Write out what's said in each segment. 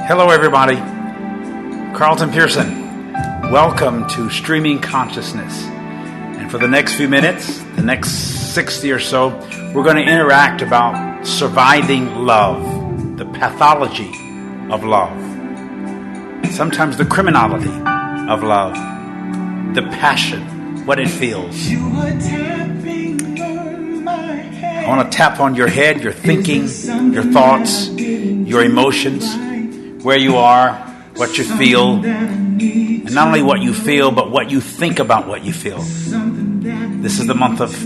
Hello, everybody. Carlton Pearson. Welcome to Streaming Consciousness. And for the next few minutes, the next 60 or so, we're going to interact about surviving love, the pathology of love, sometimes the criminality of love, the passion, what it feels. I want to tap on your head, your thinking, your thoughts, your emotions, where you are, what you feel, and not only what you feel, but what you think about what you feel. This is the month of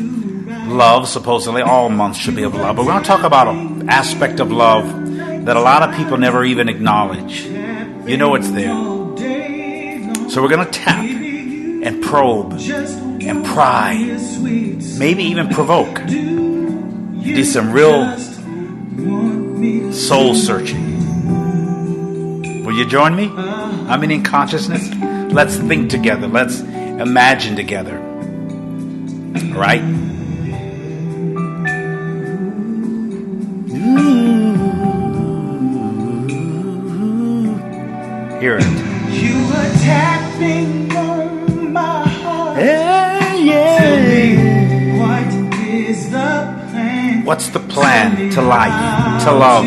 love. Supposedly all months should be of love, but we're going to talk about an aspect of love that a lot of people never even acknowledge. You know it's there. So we're going to tap and probe and pry, maybe even provoke. Do some real soul searching. Will you join me? I'm in consciousness. Let's think together. Let's imagine together. All right? Hear it. You were tapping on my heart. Yeah, yeah. Tell me, what is the plan? What's the plan to life, to love,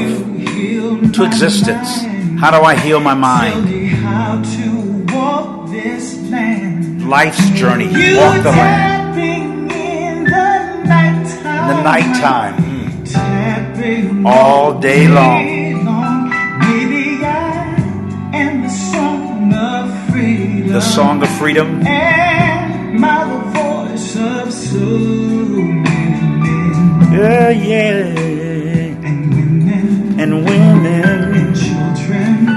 to existence? How do I heal my mind? How to walk this land. Life's journey. Walk the land. In the nighttime. Tapping all day long. Maybe I am the song of freedom. The song of freedom. And my voice of so many men. Yeah. And women. And children.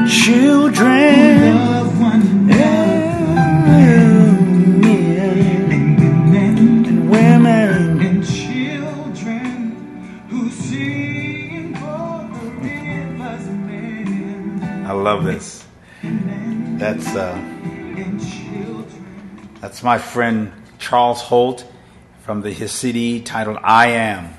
Children. Love one another. And women. And children who sing for the river's men. I love this. That's my friend Charles Holt from his CD titled I Am.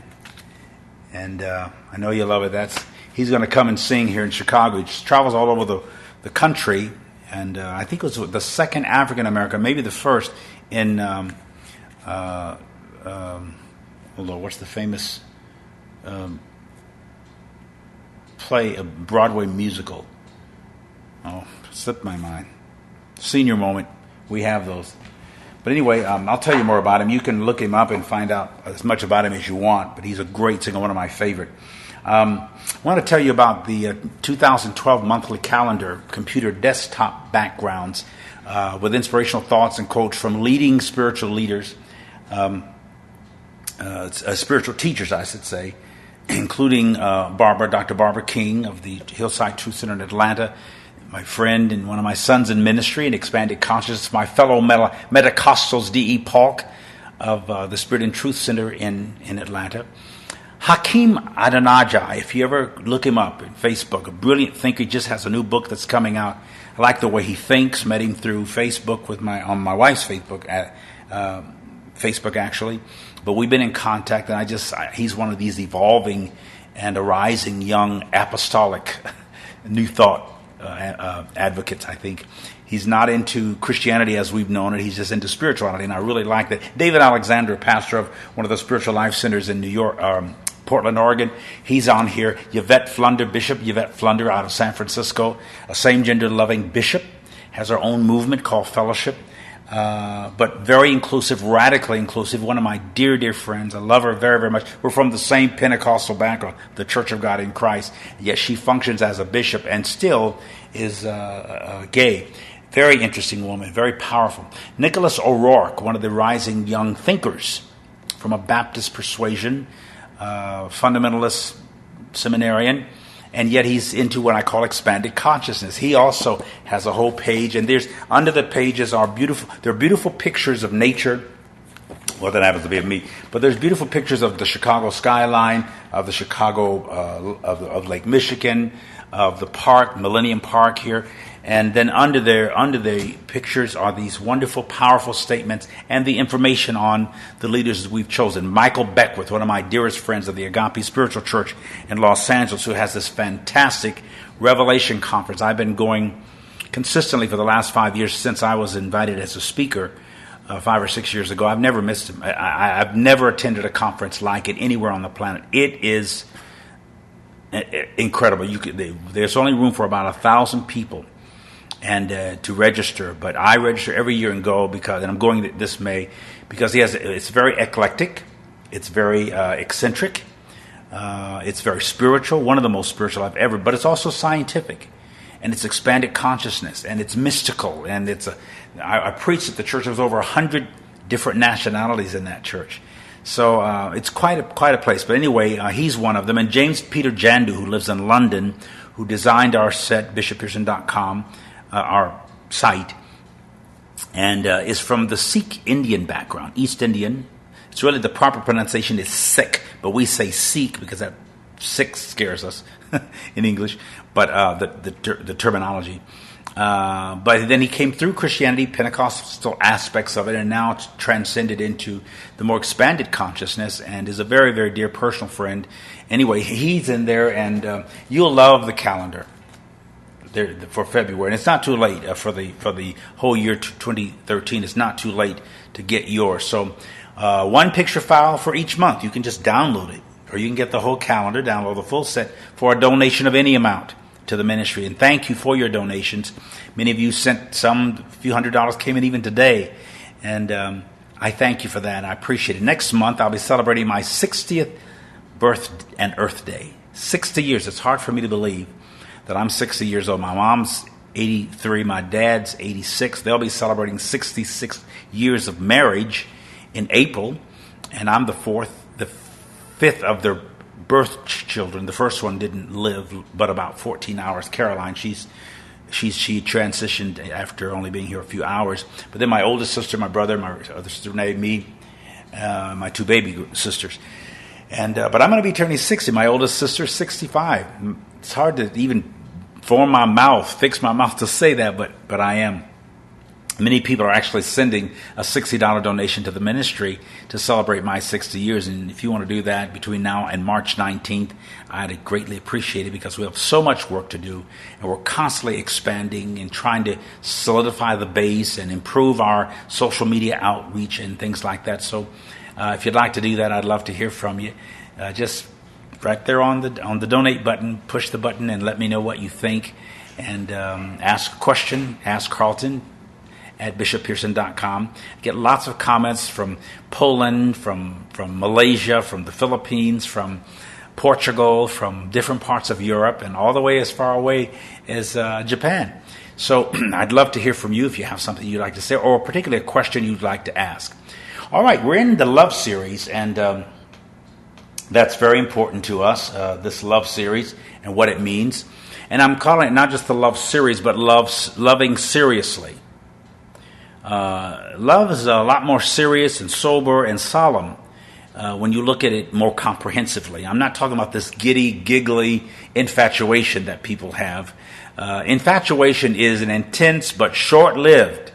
And I know you love it. He's going to come and sing here in Chicago. He travels all over the country. And I think it was the second African American, maybe the first, in what's the famous play, a Broadway musical? Oh, slipped my mind. Senior moment. We have those. But anyway, I'll tell you more about him. You can look him up and find out as much about him as you want. But he's a great singer, one of my favorite. I want to tell you about the 2012 monthly calendar, computer desktop backgrounds with inspirational thoughts and quotes from leading spiritual leaders, spiritual teachers, I should say, including Dr. Barbara King of the Hillside Truth Center in Atlanta, my friend and one of my sons in ministry and expanded consciousness, my fellow Metacostals D.E. Paulk of the Spirit and Truth Center in Atlanta. Hakeem Adonijah, if you ever look him up on Facebook, a brilliant thinker. He just has a new book that's coming out. I like the way he thinks. Met him through Facebook on my wife's Facebook, Facebook actually. But we've been in contact, and he's one of these evolving and arising young apostolic new thought advocates, I think. He's not into Christianity as we've known it. He's just into spirituality, and I really like that. David Alexander, pastor of one of the spiritual life centers in New York, Portland, Oregon. He's on here. Bishop Yvette Flunder out of San Francisco, a same-gender loving bishop, has her own movement called Fellowship, but very inclusive, radically inclusive. One of my dear, dear friends. I love her very, very much. We're from the same Pentecostal background, the Church of God in Christ, yet she functions as a bishop and still is gay. Very interesting woman, very powerful. Nicholas O'Rourke, one of the rising young thinkers from a Baptist persuasion, fundamentalist seminarian, and yet he's into what I call expanded consciousness. He also has a whole page, and there's under the pages are beautiful pictures of nature. Well, that happens to be of me, but there's beautiful pictures of the Chicago skyline, of the Chicago of Lake Michigan, of the park, Millennium Park here. And then under the pictures are these wonderful, powerful statements and the information on the leaders we've chosen. Michael Beckwith, one of my dearest friends of the Agape Spiritual Church in Los Angeles, who has this fantastic Revelation conference. I've been going consistently for the last 5 years since I was invited as a speaker 5 or 6 years ago. I've never missed it. I've never attended a conference like it anywhere on the planet. It is incredible. There's only room for about 1,000 people and to register, but I register every year and go and I'm going this May because it's very eclectic, it's very eccentric, it's very spiritual, one of the most spiritual I've ever, but it's also scientific, and it's expanded consciousness, and it's mystical, and I preached at the church. There was over 100 different nationalities in that church. So it's quite a place. But anyway, he's one of them. And James Peter Jandu, who lives in London, who designed our set, bishoppearson.com, our site, and is from the Sikh Indian background, East Indian. It's really, the proper pronunciation is Sikh, but we say Sikh because that Sikh scares us in English, but the terminology. But then he came through Christianity, Pentecostal aspects of it, and now it's transcended into the more expanded consciousness, and is a very, very dear personal friend. Anyway, he's in there, and you'll love the calendar there for February. And it's not too late for the whole year 2013. It's not too late to get yours. So one picture file for each month. You can just download it, or you can get the whole calendar, download the full set for a donation of any amount to the ministry. And thank you for your donations. Many of you sent some, a few $100s came in even today. And I thank you for that. I appreciate it. Next month, I'll be celebrating my 60th birth and Earth Day. 60 years. It's hard for me to believe that I'm 60 years old. My mom's 83. My dad's 86. They'll be celebrating 66 years of marriage in April. And I'm the fifth of their birth children. The first one didn't live but about 14 hours. Caroline, she transitioned after only being here a few hours. But then my oldest sister, my brother, my other sister Renee, me, my two baby sisters. And but I'm going to be turning 60. My oldest sister, 65. It's hard to even fix my mouth to say that, but I am. Many people are actually sending a $60 donation to the ministry to celebrate my 60 years. And if you want to do that between now and March 19th, I'd greatly appreciate it, because we have so much work to do. And we're constantly expanding and trying to solidify the base and improve our social media outreach and things like that. So if you'd like to do that, I'd love to hear from you. Just right there on the donate button, push the button and let me know what you think. And ask a question, ask Carlton at bishoppearson.com. Get lots of comments from Poland, from Malaysia, from the Philippines, from Portugal, from different parts of Europe, and all the way as far away as Japan. So I'd love to hear from you if you have something you'd like to say, or particularly a question you'd like to ask. All right, we're in the love series, and that's very important to us, this love series and what it means. And I'm calling it not just the love series, but loving seriously. Love is a lot more serious and sober and solemn when you look at it more comprehensively. I'm not talking about this giddy, giggly infatuation that people have. Infatuation is an intense but short-lived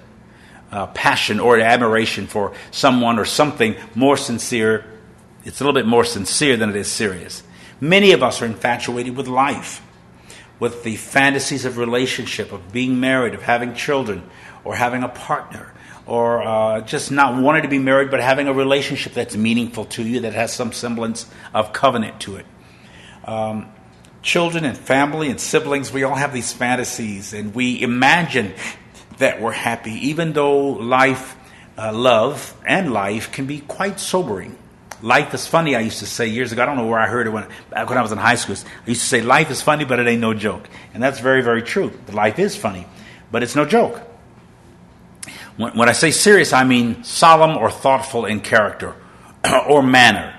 passion or admiration for someone or something more sincere. It's a little bit more sincere than it is serious. Many of us are infatuated with life, with the fantasies of relationship, of being married, of having children, or having a partner, or just not wanting to be married, but having a relationship that's meaningful to you, that has some semblance of covenant to it. Children and family and siblings, we all have these fantasies, and we imagine that we're happy, even though love and life can be quite sobering. Life is funny, I used to say years ago. I don't know where I heard it back when I was in high school. I used to say, life is funny, but it ain't no joke. And that's very, very true. Life is funny, but it's no joke. When I say serious, I mean solemn or thoughtful in character or manner.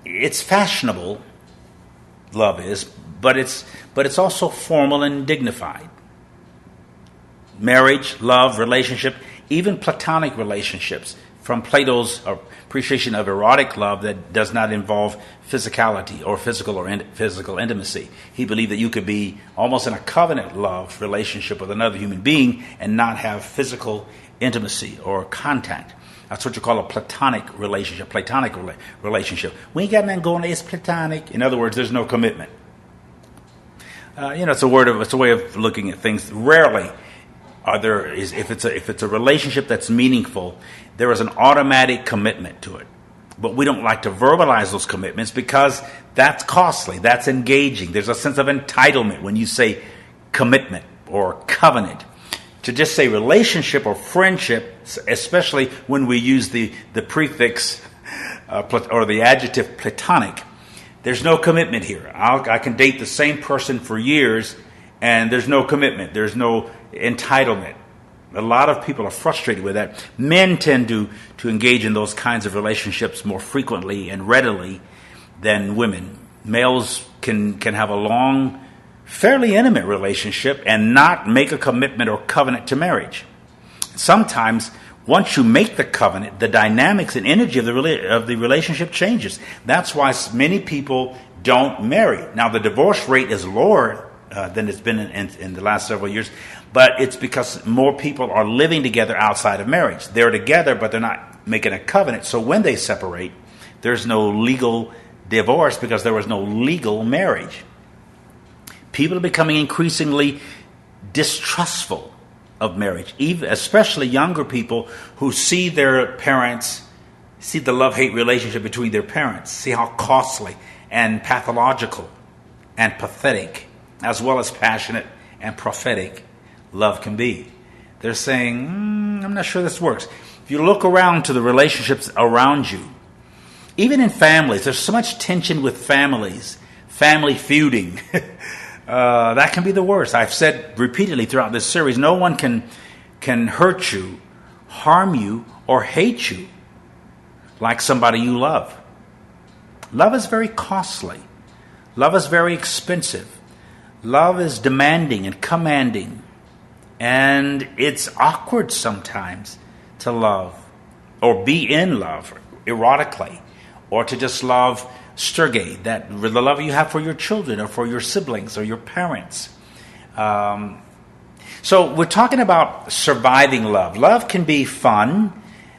It's fashionable, love is, but it's also formal and dignified. Marriage, love, relationship, even platonic relationships from Plato's appreciation of erotic love that does not involve physicality or physical intimacy. He believed that you could be almost in a covenant love relationship with another human being and not have physical intimacy or contact. That's what you call a platonic relationship. We ain't got nothing going on. It's platonic. In other words, there's no commitment. It's a way of looking at things. Rarely if it's a relationship that's meaningful, there is an automatic commitment to it. But we don't like to verbalize those commitments because that's costly, that's engaging. There's a sense of entitlement when you say commitment or covenant. To just say relationship or friendship, especially when we use the prefix or the adjective platonic, there's no commitment here. I can date the same person for years and there's no commitment. There's no entitlement. A lot of people are frustrated with that. Men tend to engage in those kinds of relationships more frequently and readily than women. Males can have a long, fairly intimate relationship and not make a commitment or covenant to marriage. Sometimes, once you make the covenant, the dynamics and energy of the relationship changes. That's why many people don't marry. Now, the divorce rate is lower than it's been in the last several years, but it's because more people are living together outside of marriage. They're together, but they're not making a covenant. So when they separate, there's no legal divorce because there was no legal marriage. People are becoming increasingly distrustful of marriage, especially younger people who see their parents, see the love-hate relationship between their parents, see how costly and pathological and pathetic, as well as passionate and prophetic love can be. They're saying, I'm not sure this works. If you look around to the relationships around you, even in families, there's so much tension with families, family feuding. That can be the worst. I've said repeatedly throughout this series, no one can hurt you, harm you, or hate you like somebody you love. Love is very costly. Love is very expensive. Love is demanding and commanding. And it's awkward sometimes to love or be in love erotically or to just love Sturge, that the love you have for your children or for your siblings or your parents. So we're talking about surviving love. Love can be fun.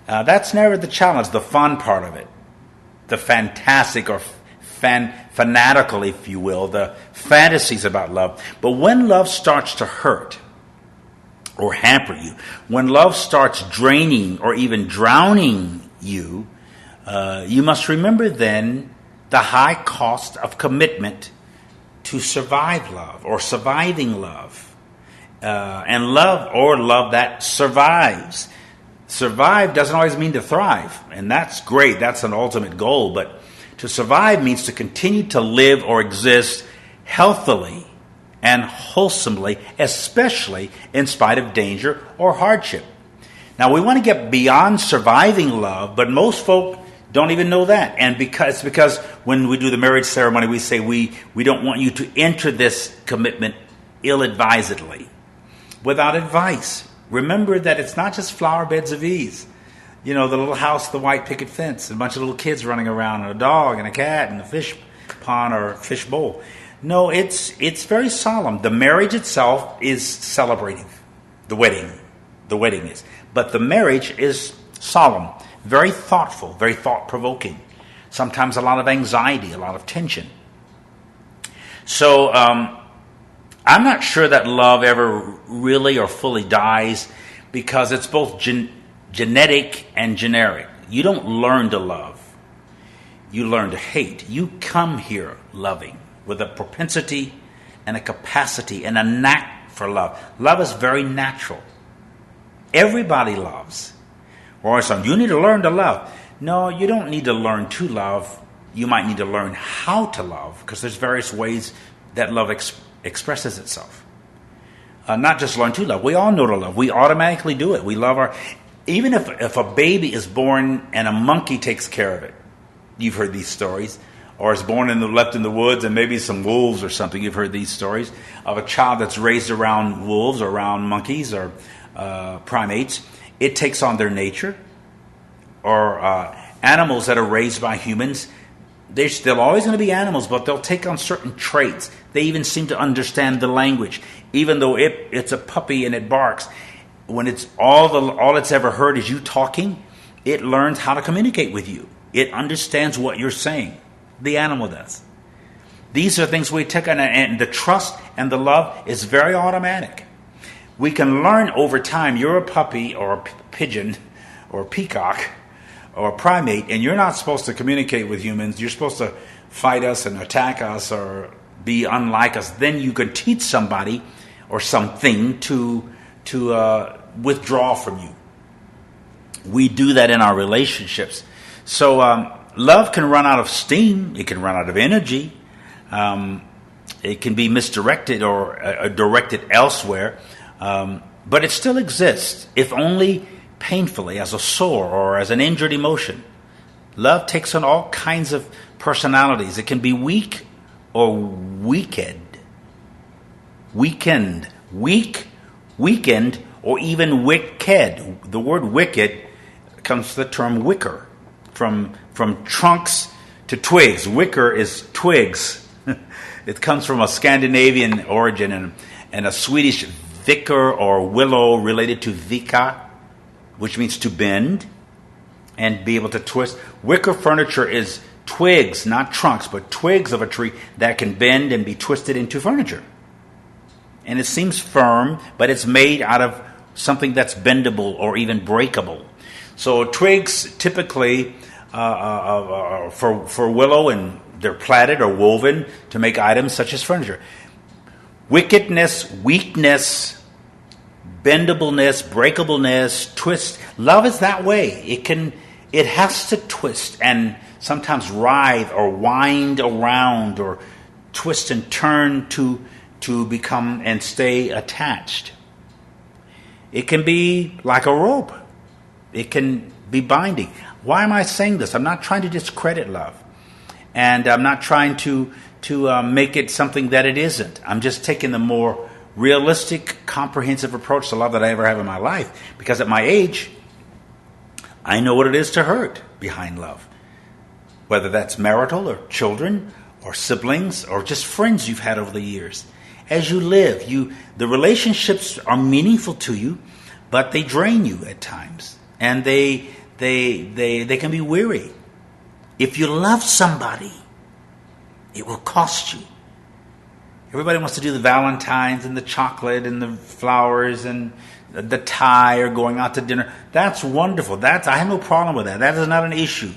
That's never the challenge, the fun part of it. The fantastic or fanatical, if you will, the fantasies about love. But when love starts to hurt or hamper you, when love starts draining or even drowning you, you must remember then the high cost of commitment to survive love or surviving love. And love that survives. Survive doesn't always mean to thrive, and that's great. That's an ultimate goal. But to survive means to continue to live or exist healthily and wholesomely, especially in spite of danger or hardship. Now, we want to get beyond surviving love, but most folk don't even know that. And because when we do the marriage ceremony, we say we don't want you to enter this commitment ill-advisedly, without advice. Remember that it's not just flower beds of ease. You know, the little house, the white picket fence, and a bunch of little kids running around, and a dog and a cat and a fish pond or a fish bowl. No, it's very solemn. The marriage itself is celebrating. The wedding is. But the marriage is solemn, very thoughtful, very thought-provoking. Sometimes a lot of anxiety, a lot of tension. So, I'm not sure that love ever really or fully dies because it's both genetic and generic. You don't learn to love. You learn to hate. You come here loving with a propensity and a capacity and a knack for love. Love is very natural. Everybody loves. Or you need to learn to love. No, you don't need to learn to love. You might need to learn how to love because there's various ways that love expresses itself. Not just learn to love. We all know to love. We automatically do it. We love even if a baby is born and a monkey takes care of it. You've heard these stories. Or is born left in the woods and maybe some wolves or something. You've heard these stories of a child that's raised around wolves or around monkeys or primates. It takes on their nature or animals that are raised by humans, they're still always going to be animals, but they'll take on certain traits. They even seem to understand the language, even though it's a puppy and it barks. When it's all it's ever heard is you talking, it learns how to communicate with you. It understands what you're saying. The animal does. These are things we take on, and the trust and the love is very automatic. We can learn over time. You're a puppy or a pigeon or a peacock or a primate, and you're not supposed to communicate with humans. You're supposed to fight us and attack us or be unlike us. Then you can teach somebody or something to withdraw from you. We do that in our relationships. So love can run out of steam. It can run out of energy. It can be misdirected or directed elsewhere. But it still exists, if only painfully, as a sore or as an injured emotion. Love takes on all kinds of personalities. It can be weak or weakened, or even wicked. The word wicked comes from the term wicker, from trunks to twigs. Wicker is twigs. It comes from a Scandinavian origin and a Swedish vicker or willow related to vika, which means to bend and be able to twist. Wicker furniture is twigs, not trunks, but twigs of a tree that can bend and be twisted into furniture. And it seems firm, but it's made out of something that's bendable or even breakable. So twigs typically for willow, and they're plaited or woven to make items such as furniture. Wickedness, weakness, bendableness, breakableness, twist. Love is that way. It has to twist and sometimes writhe or wind around or twist and turn to become and stay attached. It can be like a rope. It can be binding. Why am I saying this? I'm not trying to discredit love. And I'm not trying to make it something that it isn't. I'm just taking the more realistic, comprehensive approach to love that I ever have in my life. Because at my age, I know what it is to hurt behind love. Whether that's marital or children or siblings or just friends you've had over the years. As you live, the relationships are meaningful to you, but they drain you at times. And they can be weary. If you love somebody, it will cost you. Everybody wants to do the Valentine's and the chocolate and the flowers and the tie or going out to dinner. That's wonderful. I have no problem with that. That is not an issue.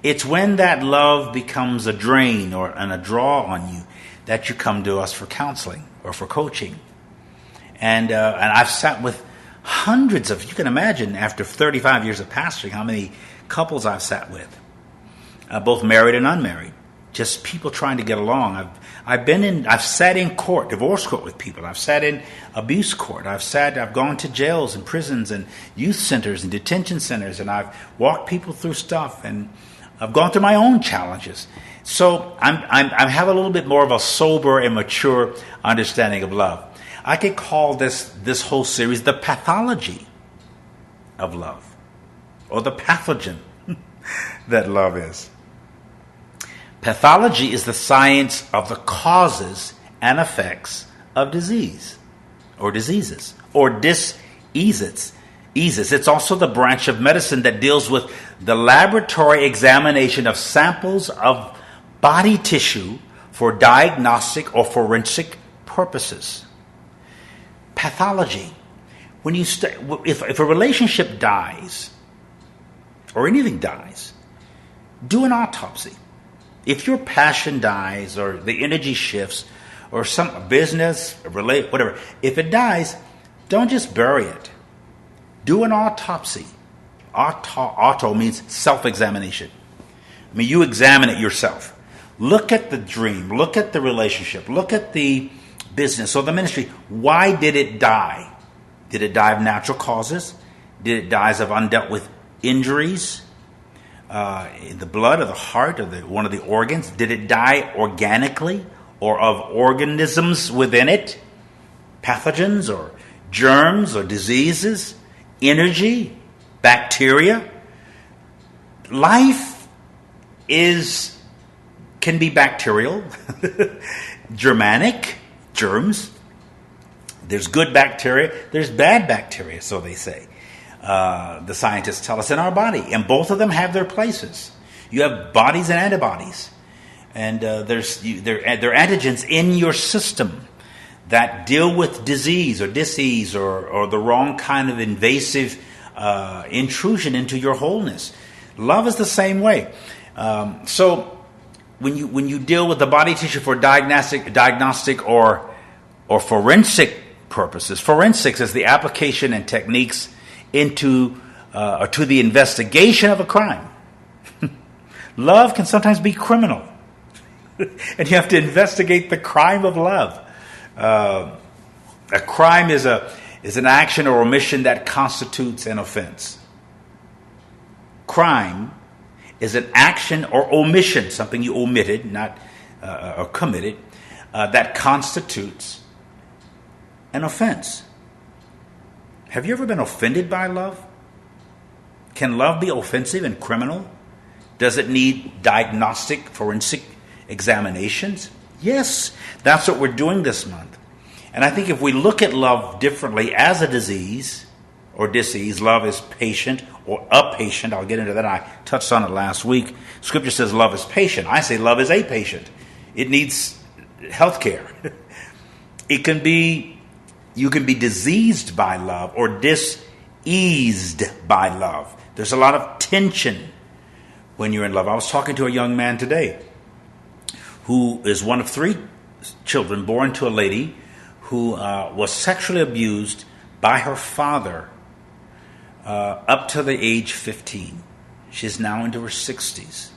It's when that love becomes a drain and a draw on you that you come to us for counseling or for coaching. And I've sat with hundreds of, you can imagine after 35 years of pastoring, how many couples I've sat with. Both married and unmarried, just people trying to get along. I've sat in court, divorce court with people. I've sat in abuse court. I've gone to jails and prisons and youth centers and detention centers, and I've walked people through stuff, and I've gone through my own challenges. So I have a little bit more of a sober and mature understanding of love. I could call this whole series the pathology of love, or the pathogen that love is. Pathology is the science of the causes and effects of disease, or diseases, or diseases. It's also the branch of medicine that deals with the laboratory examination of samples of body tissue for diagnostic or forensic purposes. Pathology. When you if a relationship dies, or anything dies, do an autopsy. If your passion dies, or the energy shifts, or some business, whatever, if it dies, don't just bury it. Do an autopsy. Auto means self-examination. I mean, you examine it yourself. Look at the dream. Look at the relationship. Look at the business or the ministry. Why did it die? Did it die of natural causes? Did it die of undealt with injuries? In the blood or the heart or one of the organs? Did it die organically or of organisms within it? Pathogens or germs or diseases? Energy? Bacteria? life can be bacterial, Germanic, germs. There's good bacteria, there's bad bacteria, so they say. The scientists tell us in our body, and both of them have their places. You have bodies and antibodies, and there are antigens in your system that deal with disease or disease or the wrong kind of invasive intrusion into your wholeness. Love is the same way. So when you deal with the body tissue for diagnostic or forensic purposes, forensics is the application and techniques into or to the investigation of a crime. Love can sometimes be criminal, and you have to investigate the crime of love. A crime is an action or omission that constitutes an offense. Crime is an action or omission, something you omitted, not or committed, that constitutes an offense. Have you ever been offended by love? Can love be offensive and criminal? Does it need diagnostic, forensic examinations? Yes, that's what we're doing this month. And I think if we look at love differently as a disease or disease, love is patient or apatient. I'll get into that. I touched on it last week. Scripture says love is patient. I say love is apatient. It needs health care. You can be diseased by love or diseased by love. There's a lot of tension when you're in love. I was talking to a young man today who is one of 3 children born to a lady who was sexually abused by her father up to the age 15. She's now into her 60s.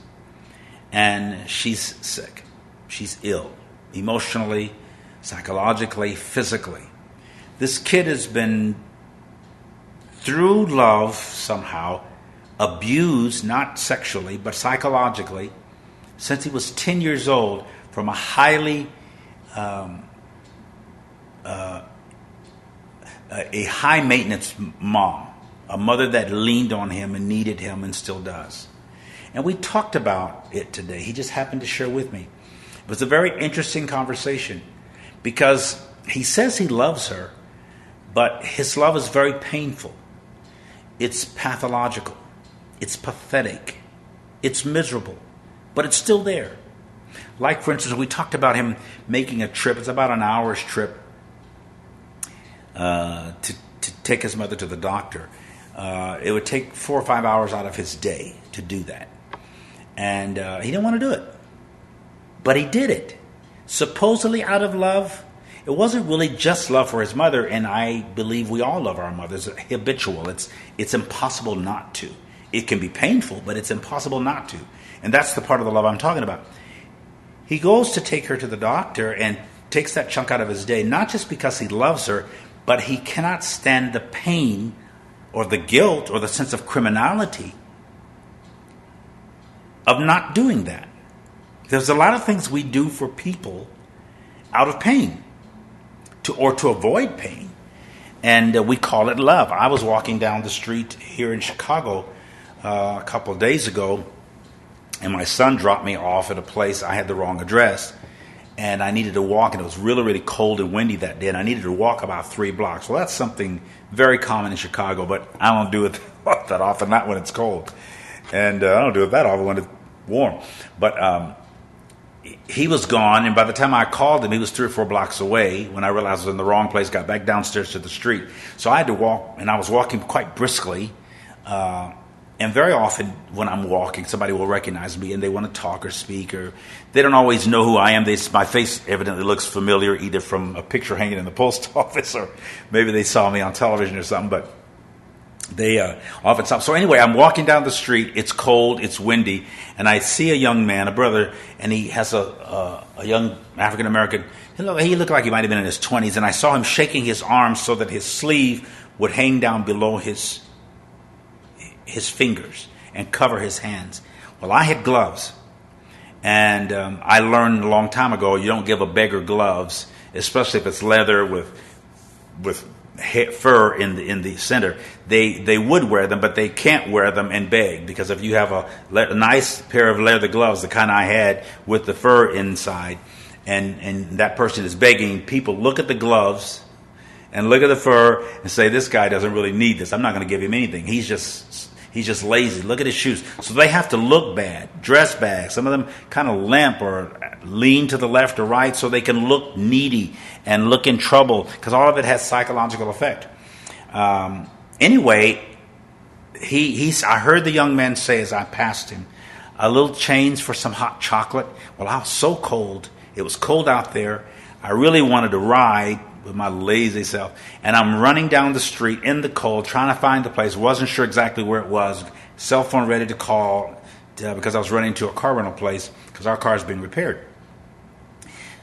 And she's sick. She's ill. Emotionally, psychologically, physically. This kid has been, through love somehow, abused, not sexually, but psychologically, since he was 10 years old from a highly, a high maintenance mom, a mother that leaned on him and needed him and still does. And we talked about it today. He just happened to share with me. It was a very interesting conversation because he says he loves her, but his love is very painful. It's pathological. It's pathetic. It's miserable. But it's still there. Like, for instance, we talked about him making a trip. It's about an hour's trip to take his mother to the doctor. It would take 4 or 5 hours out of his day to do that. And he didn't want to do it. But he did it. Supposedly out of love. It wasn't really just love for his mother, and I believe we all love our mothers. It's habitual. It's impossible not to. It can be painful, but it's impossible not to. And that's the part of the love I'm talking about. He goes to take her to the doctor and takes that chunk out of his day, not just because he loves her, but he cannot stand the pain or the guilt or the sense of criminality of not doing that. There's a lot of things we do for people out of pain to avoid pain. And we call it love. I was walking down the street here in Chicago a couple of days ago, and my son dropped me off at a place. I had the wrong address, and I needed to walk, and it was really, really cold and windy that day, and I needed to walk about 3 blocks. Well, that's something very common in Chicago, but I don't do it that often, not when it's cold. And I don't do it that often when it's warm. But he was gone, and by the time I called him, he was 3 or 4 blocks away. When I realized I was in the wrong place, got back downstairs to the street. So I had to walk, and I was walking quite briskly. And very often when I'm walking, somebody will recognize me, and they want to talk or speak, or they don't always know who I am. My face evidently looks familiar, either from a picture hanging in the post office, or maybe they saw me on television or something, but they often stop. So anyway, I'm walking down the street. It's cold. It's windy. And I see a young man, a brother, and he has a young African-American. He looked like he might have been in his 20s. And I saw him shaking his arms so that his sleeve would hang down below his fingers and cover his hands. Well, I had gloves. And I learned a long time ago, you don't give a beggar gloves, especially if it's leather with fur in the center. They would wear them, but they can't wear them and beg, because if you have a nice pair of leather gloves, the kind I had with the fur inside, and that person is begging, people look at the gloves and look at the fur and say, this guy doesn't really need this. I'm not going to give him anything. He's just lazy. Look at his shoes. So they have to look bad, dress bad. Some of them kind of limp or lean to the left or right so they can look needy and look in trouble, because all of it has psychological effect. Anyway, I heard the young man say as I passed him, a little change for some hot chocolate. Well, I was so cold. It was cold out there. I really wanted to ride with my lazy self. And I'm running down the street in the cold, trying to find the place. Wasn't sure exactly where it was. Cell phone ready to call because I was running to a car rental place because our car's being repaired.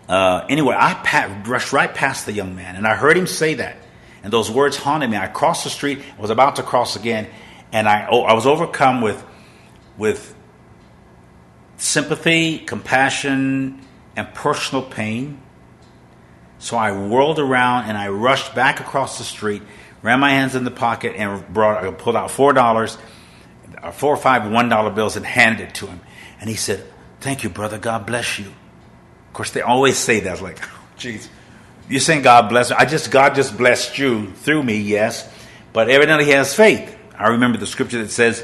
Anyway, I rushed right past the young man, and I heard him say that. And those words haunted me. I crossed the street, was about to cross again, and I was overcome with sympathy, compassion, and personal pain. So I whirled around and I rushed back across the street, ran my hands in the pocket, and pulled out $4, 4 or 5 $1 bills, and handed it to him. And he said, "Thank you, brother. God bless you." Of course, they always say that. I was like, "Geez, you're saying God bless me? God just blessed you through me, yes, but evidently he has faith." I remember the scripture that says,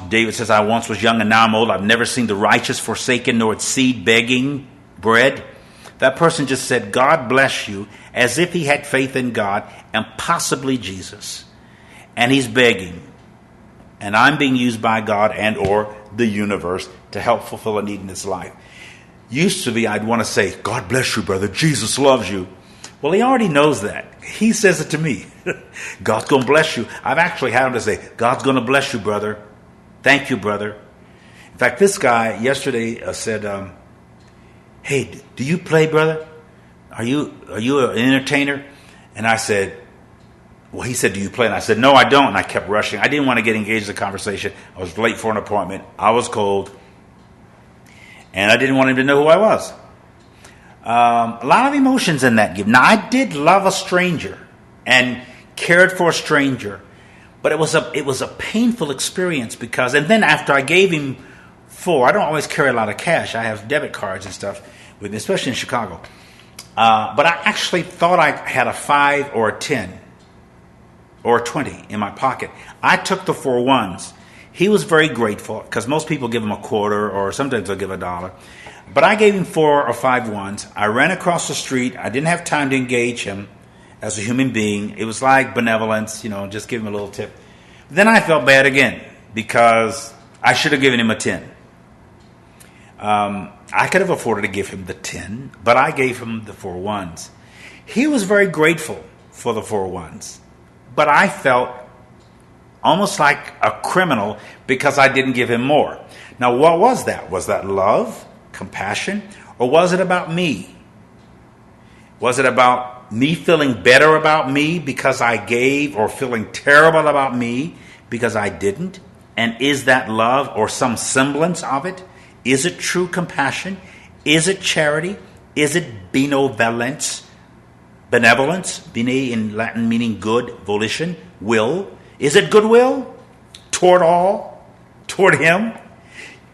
David says, "I once was young and now I'm old. I've never seen the righteous forsaken, nor its seed begging bread." That person just said, "God bless you," as if he had faith in God and possibly Jesus. And he's begging. And I'm being used by God and or the universe to help fulfill a need in his life. Used to be, I'd want to say, "God bless you, brother. Jesus loves you." Well, he already knows that. He says it to me. "God's going to bless you." I've actually had him to say, "God's going to bless you, brother. Thank you, brother." In fact, this guy yesterday said, "Hey, do you play, brother? Are you an entertainer?" And I said, well, he said, "Do you play?" And I said, "No, I don't." And I kept rushing. I didn't want to get engaged in the conversation. I was late for an appointment. I was cold. And I didn't want him to know who I was. A lot of emotions in that gift. Now, I did love a stranger and cared for a stranger. But it was a painful experience because, and then after I gave him I don't always carry a lot of cash. I have debit cards and stuff with me, especially in Chicago. But I actually thought I had a 5 or a 10 or a 20 in my pocket. I took the 4 ones. He was very grateful because most people give him a quarter or sometimes they'll give $1. But I gave him 4 or 5 ones. I ran across the street. I didn't have time to engage him as a human being. It was like benevolence, just give him a little tip. Then I felt bad again because I should have given him a 10. I could have afforded to give him the 10, but I gave him the 4 ones. He was very grateful for the 4 ones, but I felt almost like a criminal because I didn't give him more. Now, what was that? Was that love, compassion, or was it about me? Was it about me feeling better about me because I gave, or feeling terrible about me because I didn't? And is that love or some semblance of it? Is it true compassion? Is it charity? Is it benevolence? Bene in Latin meaning good, volition, will. Is it goodwill toward all? Toward him?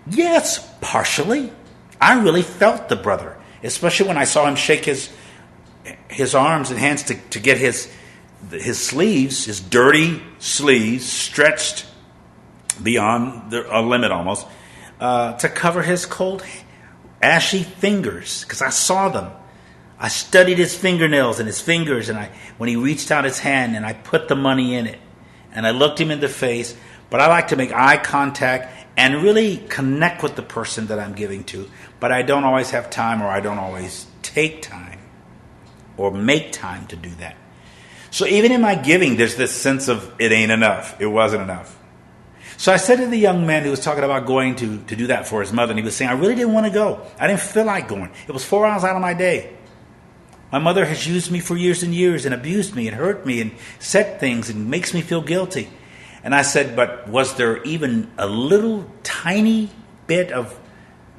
Yes, partially. I really felt the brother, especially when I saw him shake his arms and hands to get his sleeves, his dirty sleeves, stretched beyond a limit almost, to cover his cold, ashy fingers, because I saw them. I studied his fingernails and his fingers, and when he reached out his hand, and I put the money in it, and I looked him in the face. But I like to make eye contact and really connect with the person that I'm giving to. But I don't always have time, or I don't always take time or make time to do that. So even in my giving, there's this sense of it ain't enough. It wasn't enough. So I said to the young man who was talking about going to do that for his mother, and he was saying, I really didn't want to go. I didn't feel like going. It was 4 hours out of my day. My mother has used me for years and years and abused me and hurt me and said things and makes me feel guilty. And I said, but was there even a little tiny bit of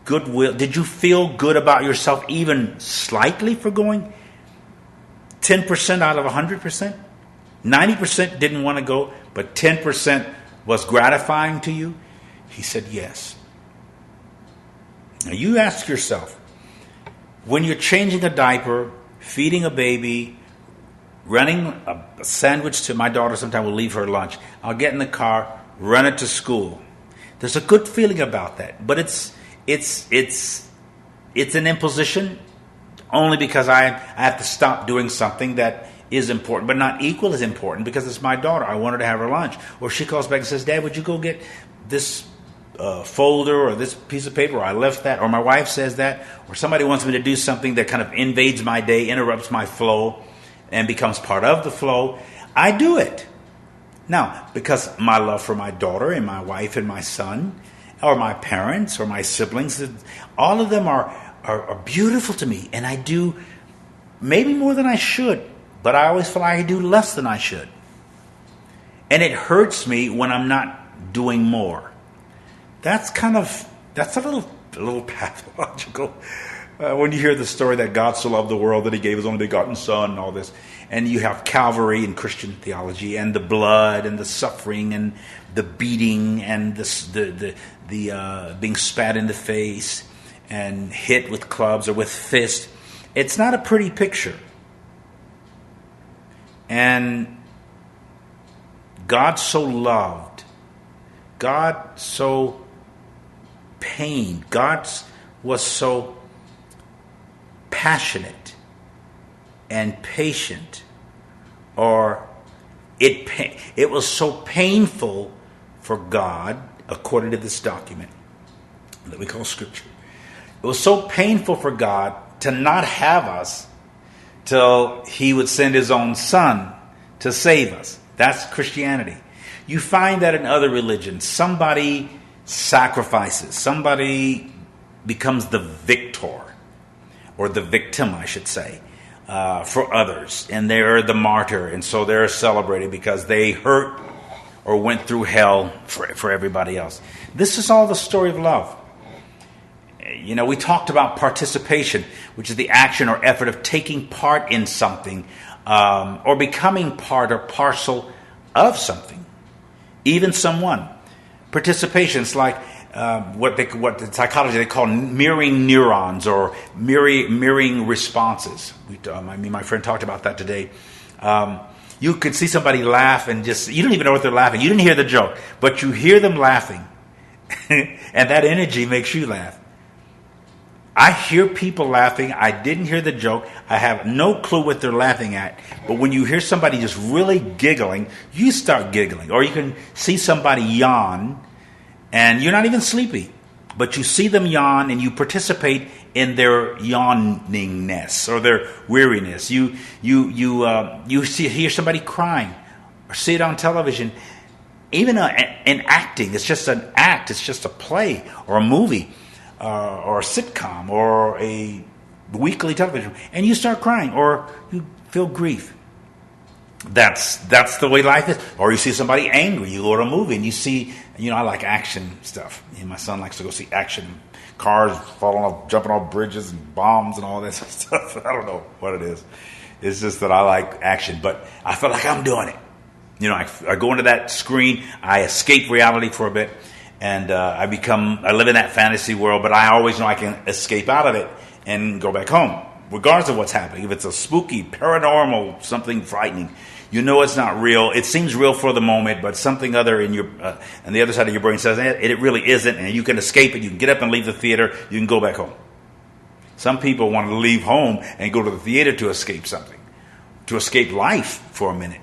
goodwill? Did you feel good about yourself even slightly for going? 10% out of 100%? 90% didn't want to go, but 10% was gratifying to you? He said, yes. Now you ask yourself, when you're changing a diaper, feeding a baby, running a sandwich to my daughter, sometime will leave her lunch. I'll get in the car, run it to school. There's a good feeling about that, but it's an imposition only because I have to stop doing something that is important, but not equal as important because it's my daughter. I want her to have her lunch. Or she calls back and says, Dad, would you go get this folder or this piece of paper? Or I left that. Or my wife says that. Or somebody wants me to do something that kind of invades my day, interrupts my flow, and becomes part of the flow. I do it. Now, because my love for my daughter and my wife and my son, or my parents or my siblings, all of them are beautiful to me. And I do maybe more than I should, but I always feel like I do less than I should. And it hurts me when I'm not doing more. That's a little pathological. When you hear the story that God so loved the world that he gave his only begotten son and all this, and you have Calvary in Christian theology, and the blood and the suffering and the beating and the being spat in the face and hit with clubs or with fists, it's not a pretty picture. And God so loved, God so pained, God was so passionate and patient, or it was so painful for God, according to this document that we call Scripture. It was so painful for God to not have us till he would send his own son to save us. That's Christianity. You find that in other religions. Somebody sacrifices. Somebody becomes the victor, or the victim, I should say, for others. And they're the martyr. And so they're celebrated because they hurt or went through hell for everybody else. This is all the story of love. You know, we talked about participation, which is the action or effort of taking part in something, or becoming part or parcel of something, even someone. Participation is like what the psychology they call mirroring neurons or mirroring responses. My friend talked about that today. You could see somebody laugh and you don't even know what they're laughing. You didn't hear the joke, but you hear them laughing, and that energy makes you laugh. I hear people laughing. I didn't hear the joke. I have no clue what they're laughing at. But when you hear somebody just really giggling, you start giggling. Or you can see somebody yawn, and you're not even sleepy. But you see them yawn, and you participate in their yawningness or their weariness. You hear somebody crying, or see it on television. Even in acting, it's just an act. It's just a play or a movie. Or a sitcom, or a weekly television, and you start crying, or you feel grief. That's the way life is. Or you see somebody angry, you go to a movie, and you see, I like action stuff. My son likes to go see action, cars falling off, jumping off bridges, and bombs, and all that stuff. I don't know what it is. It's just that I like action, but I feel like I'm doing it. I go into that screen, I escape reality for a bit, and I live in that fantasy world, but I always know I can escape out of it and go back home, regardless of what's happening. If it's a spooky, paranormal, something frightening, it's not real. It seems real for the moment, but something other in your, on the other side of your brain says, it really isn't, and you can escape it. You can get up and leave the theater. You can go back home. Some people want to leave home and go to the theater to escape something, to escape life for a minute.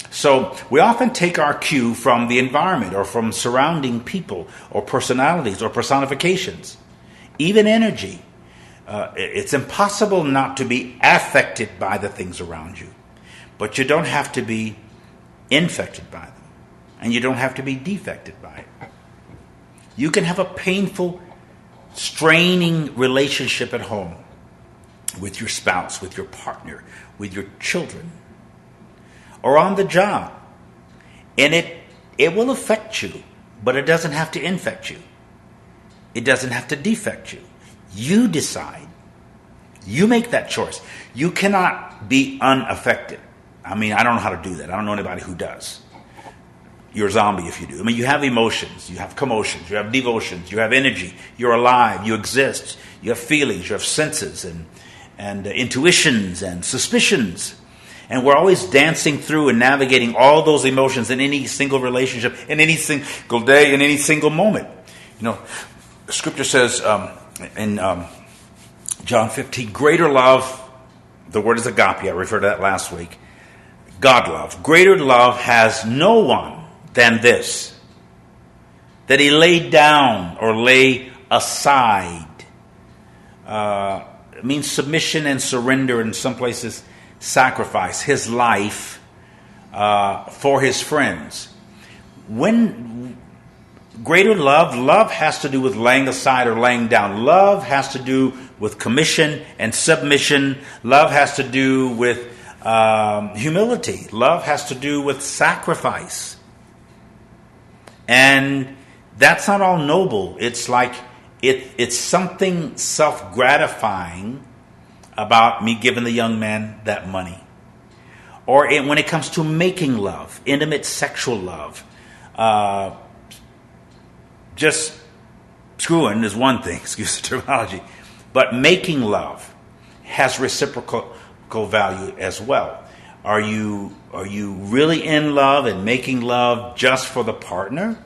So we often take our cue from the environment or from surrounding people or personalities or personifications, even energy. It's impossible not to be affected by the things around you, but you don't have to be infected by them, and you don't have to be defected by it. You can have a painful, straining relationship at home with your spouse, with your partner, with your children, or on the job, and it will affect you, but it doesn't have to infect you. It doesn't have to defect you. You decide. You make that choice. You cannot be unaffected. I mean, I don't know how to do that. I don't know anybody who does. You're a zombie if you do. I mean, you have emotions, you have commotions, you have devotions, you have energy, you're alive, you exist, you have feelings, you have senses and intuitions and suspicions. And we're always dancing through and navigating all those emotions in any single relationship, in any single day, in any single moment. You know, the scripture says in John 15, greater love, the word is agape, I referred to that last week, God love. Greater love has no one than this, that he laid down or lay aside. It means submission and surrender, in some places sacrifice, his life for his friends. When greater love has to do with laying aside or laying down. Love has to do with commission and submission. Love has to do with humility. Love has to do with sacrifice. And that's not all noble. It's like it's something self-gratifying about me giving the young man that money. Or when it comes to making love, intimate sexual love, just screwing is one thing, excuse the terminology, but making love has reciprocal value as well. Are you really in love and making love just for the partner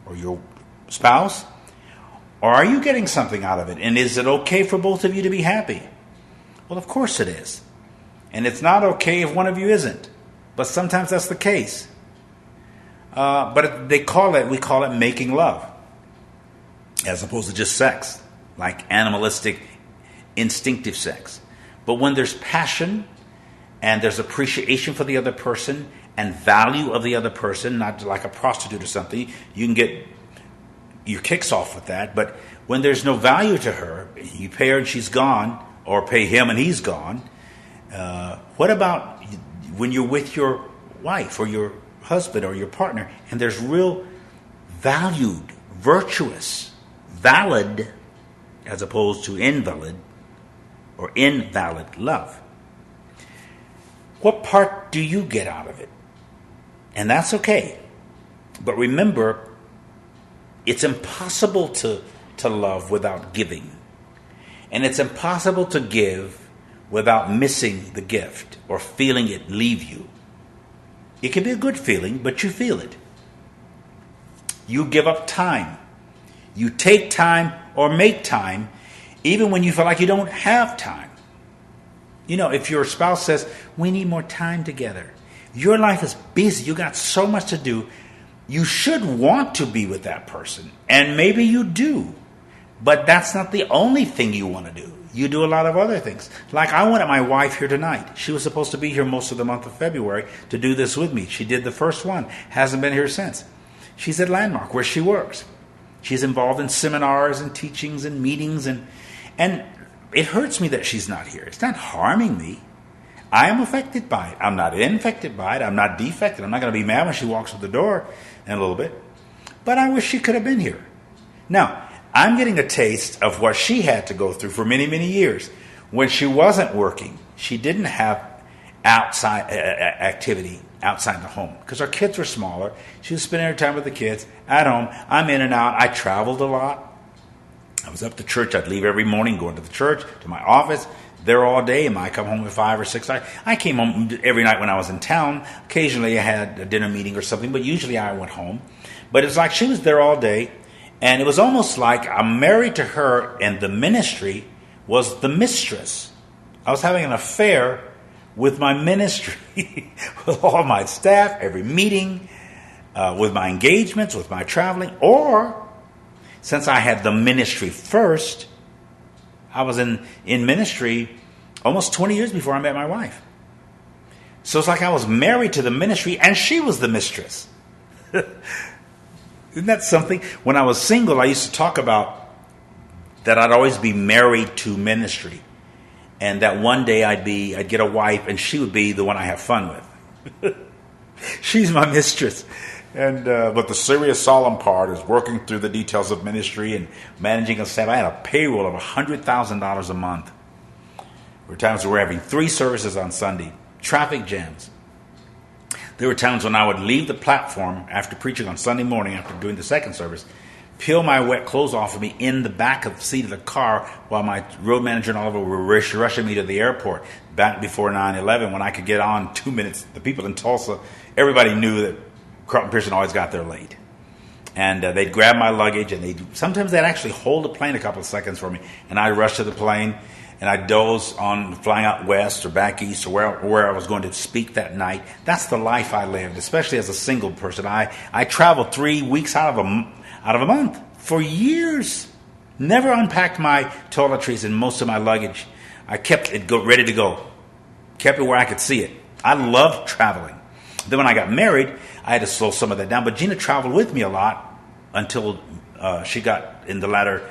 or your spouse? Or are you getting something out of it? And is it okay for both of you to be happy? Well, of course it is. And it's not okay if one of you isn't. But sometimes that's the case. But we call it making love, as opposed to just sex, like animalistic, instinctive sex. But when there's passion and there's appreciation for the other person and value of the other person, not like a prostitute or something, you can get your kicks off with that. But when there's no value to her, you pay her and she's gone, or pay him and he's gone. What about when you're with your wife or your husband or your partner and there's real valued, virtuous, valid, as opposed to invalid or invalid love? What part do you get out of it? And that's okay. But remember, it's impossible to love without giving. And it's impossible to give without missing the gift or feeling it leave you. It can be a good feeling, but you feel it. You give up time. You take time or make time, even when you feel like you don't have time. You know, if your spouse says, we need more time together, your life is busy, you got so much to do, you should want to be with that person. And maybe you do. But that's not the only thing you want to do. You do a lot of other things. Like I wanted my wife here tonight. She was supposed to be here most of the month of February to do this with me. She did the first one. Hasn't been here since. She's at Landmark where she works. She's involved in seminars and teachings and meetings. And it hurts me that she's not here. It's not harming me. I am affected by it. I'm not infected by it. I'm not defected. I'm not going to be mad when she walks through the door in a little bit. But I wish she could have been here. Now, I'm getting a taste of what she had to go through for many, many years. When she wasn't working, she didn't have outside activity outside the home because our kids were smaller. She was spending her time with the kids at home. I'm in and out. I traveled a lot. I was up to church. I'd leave every morning, going to the church, to my office, there all day, and I come home at 5 or 6. I came home every night when I was in town. Occasionally I had a dinner meeting or something, but usually I went home. But it's like she was there all day. And it was almost like I'm married to her and the ministry was the mistress. I was having an affair with my ministry, with all my staff, every meeting, with my engagements, with my traveling. Or, since I had the ministry first, I was in ministry almost 20 years before I met my wife. So it's like I was married to the ministry and she was the mistress. Isn't that something? When I was single, I used to talk about that I'd always be married to ministry. And that one day I'd get a wife and she would be the one I have fun with. She's my mistress. And but the serious, solemn part is working through the details of ministry and managing a staff. I had a payroll of $100,000 a month. There were times we were having 3 services on Sunday, traffic jams. There were times when I would leave the platform after preaching on Sunday morning, after doing the second service, peel my wet clothes off of me in the back of the seat of the car while my road manager and Oliver were rushing me to the airport back before 9/11 when I could get on 2 minutes. The people in Tulsa, everybody knew that Carlton Pearson always got there late. And they'd grab my luggage, and sometimes they'd actually hold the plane a couple of seconds for me, and I'd rush to the plane, and I'd doze on flying out west or back east or where I was going to speak that night. That's the life I lived, especially as a single person. I traveled 3 weeks out of a month for years. Never unpacked my toiletries and most of my luggage. I kept it ready to go. Kept it where I could see it. I loved traveling. Then when I got married, I had to slow some of that down. But Gina traveled with me a lot until she got in the latter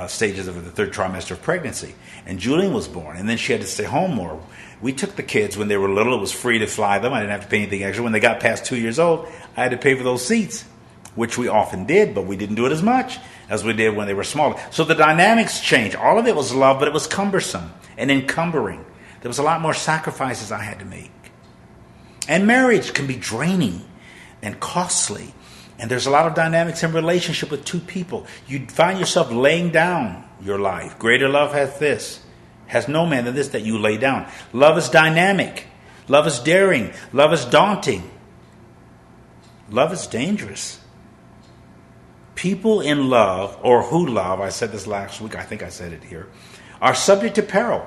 stages of the 3rd trimester of pregnancy. And Julian was born. And then she had to stay home more. We took the kids when they were little. It was free to fly them. I didn't have to pay anything extra. When they got past 2 years old, I had to pay for those seats, which we often did, but we didn't do it as much as we did when they were smaller. So the dynamics changed. All of it was love, but it was cumbersome and encumbering. There was a lot more sacrifices I had to make. And marriage can be draining and costly. And there's a lot of dynamics in relationship with 2 people. You find yourself laying down your life. Greater love hath this. Has no man than this, that you lay down. Love is dynamic. Love is daring. Love is daunting. Love is dangerous. People in love, or who love, I said this last week, I think I said it here, are subject to peril.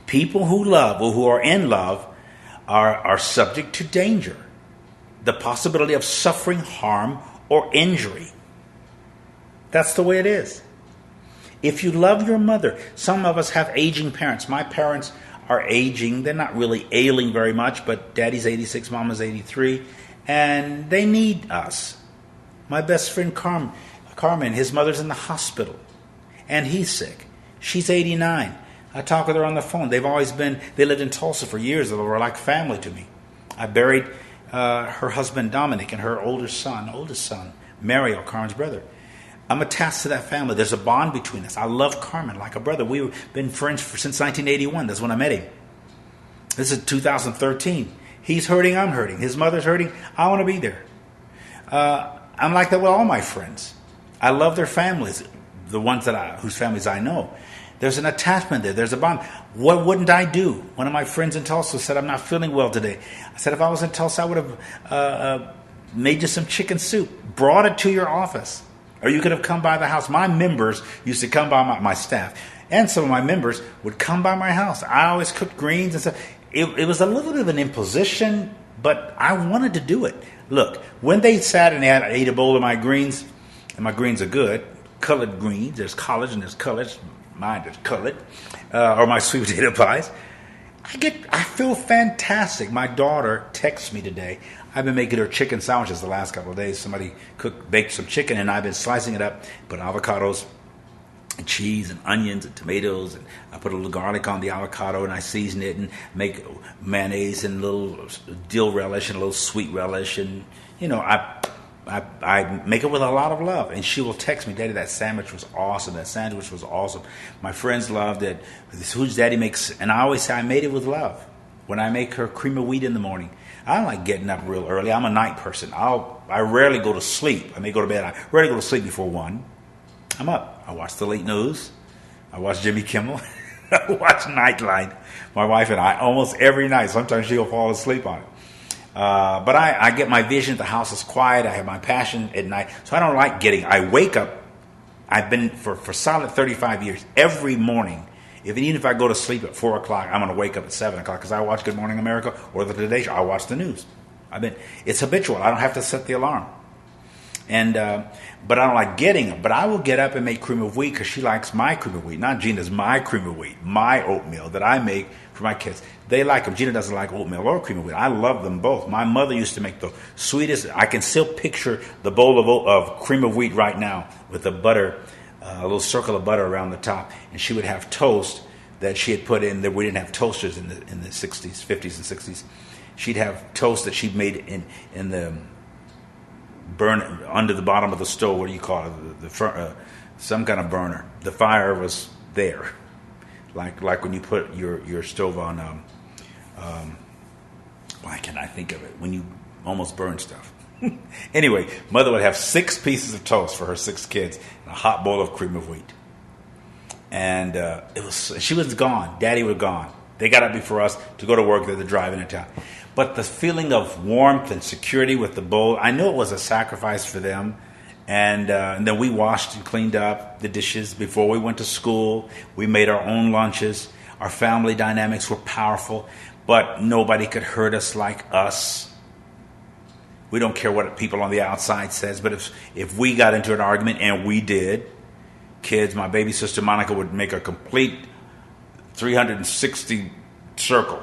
People who love, or who are in love, are subject to danger. The possibility of suffering harm or injury. That's the way it is. If you love your mother, some of us have aging parents. My parents are aging. They're not really ailing very much, but Daddy's 86, Mama's 83, and they need us. My best friend Carmen, his mother's in the hospital, and he's sick. She's 89. I talk with her on the phone. They lived in Tulsa for years. They were like family to me. I buried her husband Dominic and her oldest son, Mario, Carmen's brother. I'm attached to that family. There's a bond between us. I love Carmen like a brother. We've been friends since 1981. That's when I met him. This is 2013. He's hurting, I'm hurting. His mother's hurting, I want to be there. I'm like that with all my friends. I love their families, the ones whose families I know. There's an attachment there. There's a bond. What wouldn't I do? One of my friends in Tulsa said, I'm not feeling well today. I said, if I was in Tulsa, I would have made you some chicken soup, brought it to your office. Or you could have come by the house. My members used to come by, my staff, and some of my members would come by my house. I always cooked greens and stuff. It was a little bit of an imposition, but I wanted to do it. Look, when they sat and ate a bowl of my greens, and my greens are good, colored greens, there's collard and there's colors. Mine is colored, or my sweet potato pies. I feel fantastic. My daughter texts me today. I've been making her chicken sandwiches the last couple of days. Somebody baked some chicken, and I've been slicing it up, put avocados and cheese and onions and tomatoes, and I put a little garlic on the avocado, and I season it and make mayonnaise and a little dill relish and a little sweet relish, and I make it with a lot of love. And she will text me, Daddy, that sandwich was awesome. That sandwich was awesome. My friends love that. Who's Daddy makes? And I always say I made it with love. When I make her cream of wheat in the morning, I don't like getting up real early. I'm a night person. I rarely go to sleep. I may go to bed. I rarely go to sleep before 1. I'm up. I watch the late news. I watch Jimmy Kimmel. I watch Nightline. My wife and I, almost every night. Sometimes she'll fall asleep on it. But I get my vision. The house is quiet. I have my passion at night. So I don't like I wake up. I've been for solid 35 years. Every morning, even if I go to sleep at 4 o'clock, I'm going to wake up at 7 o'clock because I watch Good Morning America or the Today Show. I watch the news. It's habitual. I don't have to set the alarm. But I don't like getting them. But I will get up and make cream of wheat because she likes my cream of wheat. Not Gina's, my cream of wheat. My oatmeal that I make for my kids. They like them. Gina doesn't like oatmeal or cream of wheat. I love them both. My mother used to make the sweetest. I can still picture the bowl of cream of wheat right now with the butter, a little circle of butter around the top. And she would have toast that she had put in. That we didn't have toasters in the 60s, 50s, and 60s. She'd have toast that she'd made in the burn under the bottom of the stove. What do you call it? Some kind of burner. The fire was there. like when you put your stove on. Why can't I think of it? When you almost burn stuff. Anyway, mother would have 6 pieces of toast for her 6 kids and a hot bowl of cream of wheat. And she was gone. Daddy was gone. They got up before us to go to work. They're driving into town. But the feeling of warmth and security with the bowl, I know it was a sacrifice for them. And then we washed and cleaned up the dishes before we went to school. We made our own lunches. Our family dynamics were powerful, but nobody could hurt us like us. We don't care what people on the outside says, but if we got into an argument, and we did, kids, my baby sister Monica would make a complete 360 circle,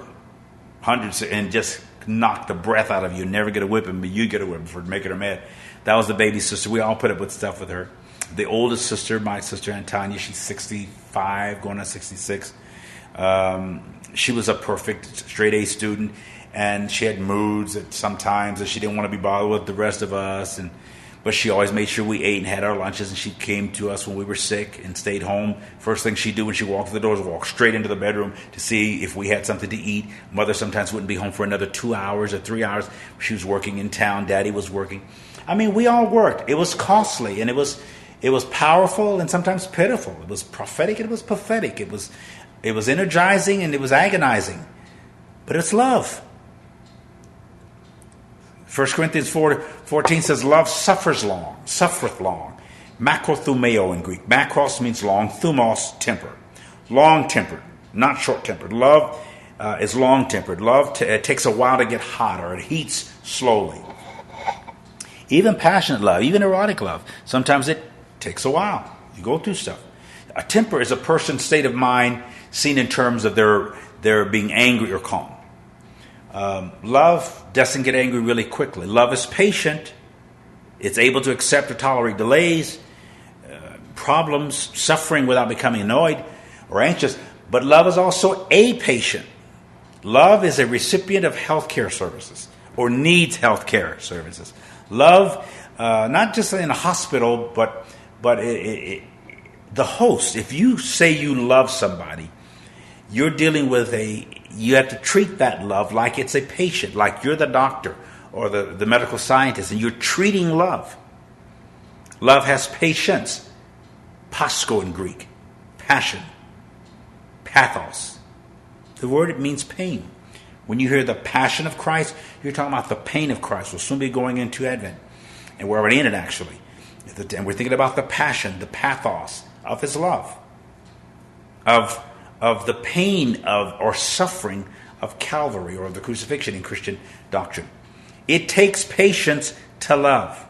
hundreds, and just knock the breath out of you. Never get a whipping, but you get a whipping for making her mad. That was the baby sister. We all put up with stuff with her. The oldest sister, my sister Antanya, she's 65, going on 66. She was a perfect straight A student, and she had moods at sometimes that she didn't want to be bothered with the rest of us. But she always made sure we ate and had our lunches, and she came to us when we were sick and stayed home. First thing she'd do when she walked through the doors was walk straight into the bedroom to see if we had something to eat. Mother sometimes wouldn't be home for another 2 hours or 3 hours. She was working in town. Daddy was working. I mean, we all worked. It was costly, and it was powerful and sometimes pitiful. It was prophetic and it was pathetic. It was energizing and it was agonizing. But it's love. 1 Corinthians 4:14 says, love suffereth long. Makrothumeo in Greek. Makros means long, thumos, temper. Long-tempered, not short-tempered. Love is long-tempered. Love it takes a while to get hot, or it heats slowly. Even passionate love, even erotic love, sometimes it takes a while. You go through stuff. A temper is a person's state of mind seen in terms of their being angry or calm. Love doesn't get angry really quickly. Love is patient. It's able to accept or tolerate delays, problems, suffering without becoming annoyed or anxious. But love is also apatient. Love is a recipient of healthcare services or needs healthcare services. Love, not just in a hospital, but the host. If you say you love somebody, you're dealing with you have to treat that love like it's a patient, like you're the doctor or the medical scientist, and you're treating love. Love has patience. Pascho in Greek. Passion. Pathos. The word, it means pain. When you hear the passion of Christ, you're talking about the pain of Christ. We'll soon be going into Advent. And we're already in it, actually. And we're thinking about the passion, the pathos of his love. Of the pain of or suffering of Calvary or of the crucifixion in Christian doctrine. It takes patience to love.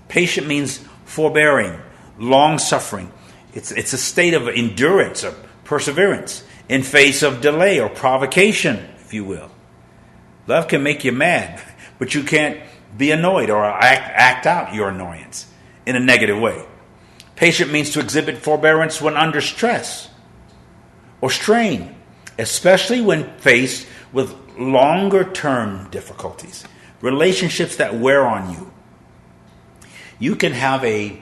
Patient means forbearing, long-suffering. It's a state of endurance, of perseverance, in face of delay or provocation, if you will. Love can make you mad, but you can't be annoyed or act out your annoyance in a negative way. Patient means to exhibit forbearance when under stress or strain, especially when faced with longer-term difficulties, relationships that wear on you. You can have an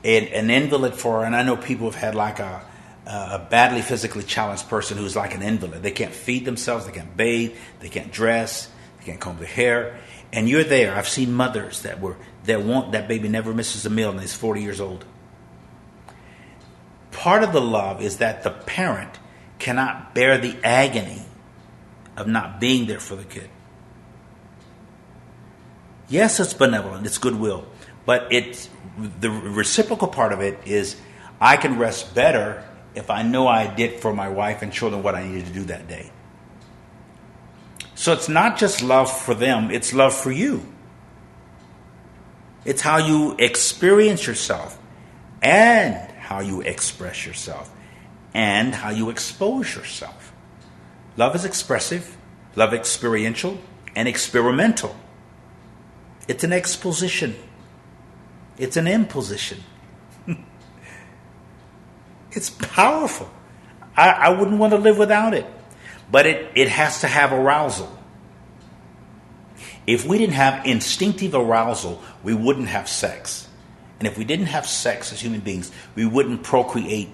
invalid and I know people have had like a badly physically challenged person who's like an invalid. They can't feed themselves, they can't bathe, they can't dress, they can't comb their hair, and you're there. I've seen mothers that want that baby never misses a meal and he's 40 years old. Part of the love is that the parent cannot bear the agony of not being there for the kid. Yes, it's benevolent, it's goodwill, but it's the reciprocal part of it is I can rest better if I know I did for my wife and children what I needed to do that day. So it's not just love for them, it's love for you. It's how you experience yourself and how you express yourself and how you expose yourself. Love is expressive, love experiential, and experimental. It's an exposition. It's an imposition. It's powerful. I wouldn't want to live without it. But it has to have arousal. If we didn't have instinctive arousal, we wouldn't have sex. And if we didn't have sex as human beings, we wouldn't procreate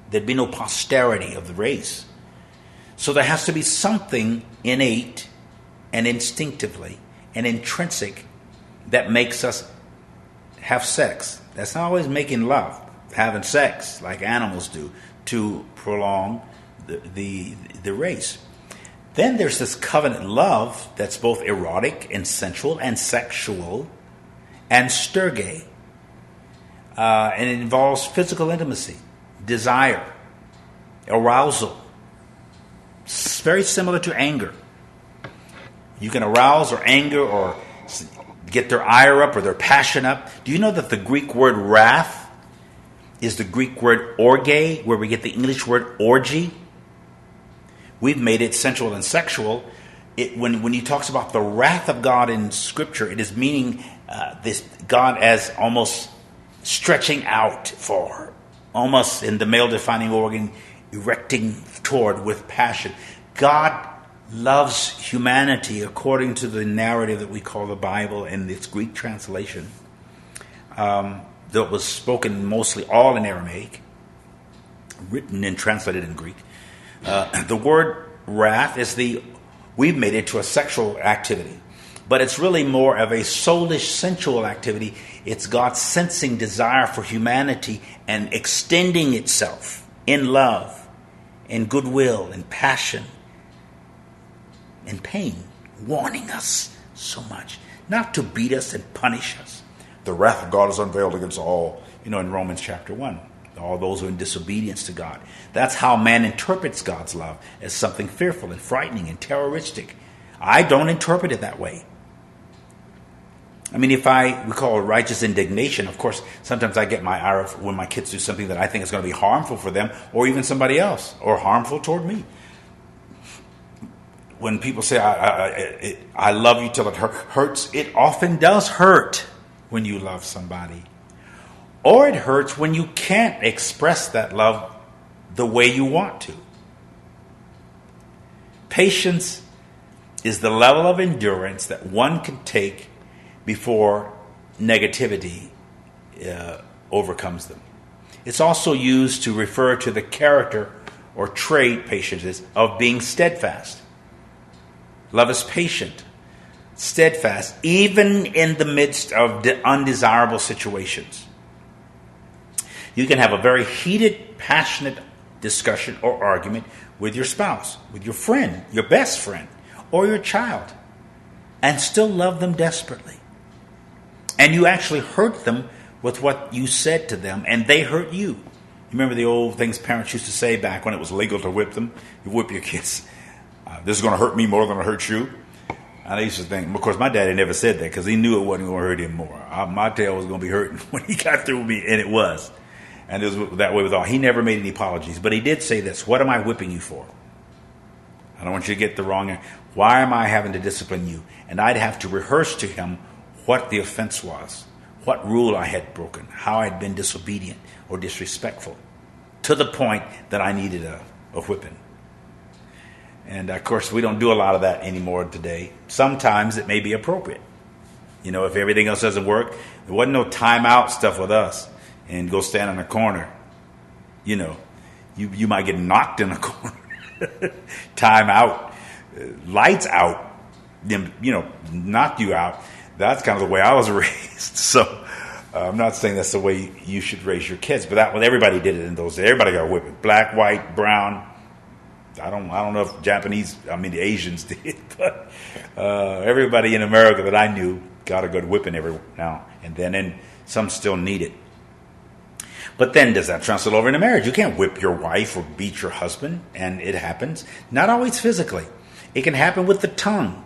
There'd be no posterity of the race. So there has to be something innate and instinctively and intrinsic that makes us have sex. That's not always making love, having sex like animals do to prolong the race. Then there's this covenant love that's both erotic and sensual and sexual and sterge. And it involves physical intimacy, desire, arousal. It's very similar to anger. You can arouse or anger or get their ire up or their passion up. Do you know that the Greek word wrath is the Greek word orge, where we get the English word orgy? We've made it sensual and sexual. When he talks about the wrath of God in Scripture, it is meaning this God as almost stretching out for, almost in the male defining organ, erecting toward with passion. God loves humanity according to the narrative that we call the Bible in its Greek translation. That was spoken mostly all in Aramaic, written and translated in Greek. The word wrath we've made it to a sexual activity, but it's really more of a soulish, sensual activity. It's God's sensing desire for humanity and extending itself in love, in goodwill, in passion, in pain, warning us so much, not to beat us and punish us. The wrath of God is unveiled against all, in Romans chapter 1. All those who are in disobedience to God. That's how man interprets God's love, as something fearful and frightening and terroristic. I don't interpret it that way. I mean, we call it righteous indignation. Of course, sometimes I get my ire when my kids do something that I think is going to be harmful for them or even somebody else, or harmful toward me. When people say, I love you till it hurts, it often does hurt when you love somebody. Or it hurts when you can't express that love the way you want to. Patience is the level of endurance that one can take before negativity overcomes them. It's also used to refer to the character or trait, patience is, of being steadfast. Love is patient, steadfast, even in the midst of undesirable situations. You can have a very heated, passionate discussion or argument with your spouse, with your friend, your best friend, or your child, and still love them desperately. And you actually hurt them with what you said to them, and they hurt you. You remember the old things parents used to say back when it was legal to whip them? You whip your kids. This is going to hurt me more than it hurts you. And I used to think, of course, my daddy never said that because he knew it wasn't going to hurt him more. My tail was going to be hurting when he got through with me, and it was. And it was that way with all. He never made any apologies. But he did say this: what am I whipping you for? I don't want you to get the wrong. Why am I having to discipline you? And I'd have to rehearse to him what the offense was, what rule I had broken, how I'd been disobedient or disrespectful, to the point that I needed a whipping. And, of course, we don't do a lot of that anymore today. Sometimes it may be appropriate. If everything else doesn't work, there wasn't no timeout stuff with us. And go stand in a corner. You might get knocked in a corner. Time out. Lights out. Then, knock you out. That's kind of the way I was raised. So I'm not saying that's the way you should raise your kids. But everybody did it in those days. Everybody got whipped. Black, white, brown. I don't know if the Asians did. But everybody in America that I knew got a good whipping every now and then. And some still need it. But then does that translate over into marriage? You can't whip your wife or beat your husband, and it happens. Not always physically. It can happen with the tongue.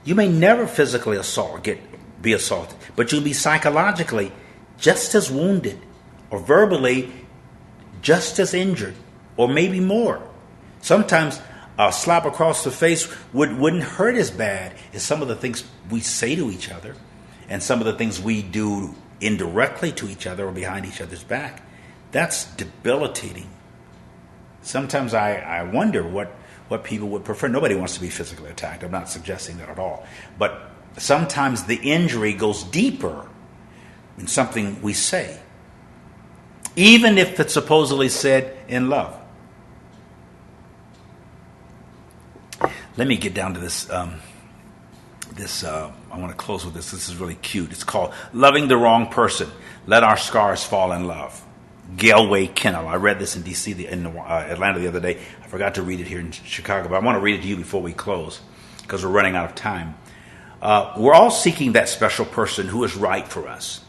You may never physically be assaulted, but you'll be psychologically just as wounded or verbally just as injured, or maybe more. Sometimes a slap across the face wouldn't hurt as bad as some of the things we say to each other and some of the things we do indirectly to each other or behind each other's back. That's debilitating. Sometimes I wonder what people would prefer. Nobody wants to be physically attacked. I'm not suggesting that at all. But sometimes the injury goes deeper in something we say. even if it's supposedly said in love. Let me get down to this. I want to close with this. This is really cute. It's called Loving the Wrong Person. Let Our Scars Fall in Love. Galway Kennel. I read this in D.C., in Atlanta the other day. I forgot to read it here in Chicago, but I want to read it to you before we close because we're running out of time. We're all seeking that special person who is right for us.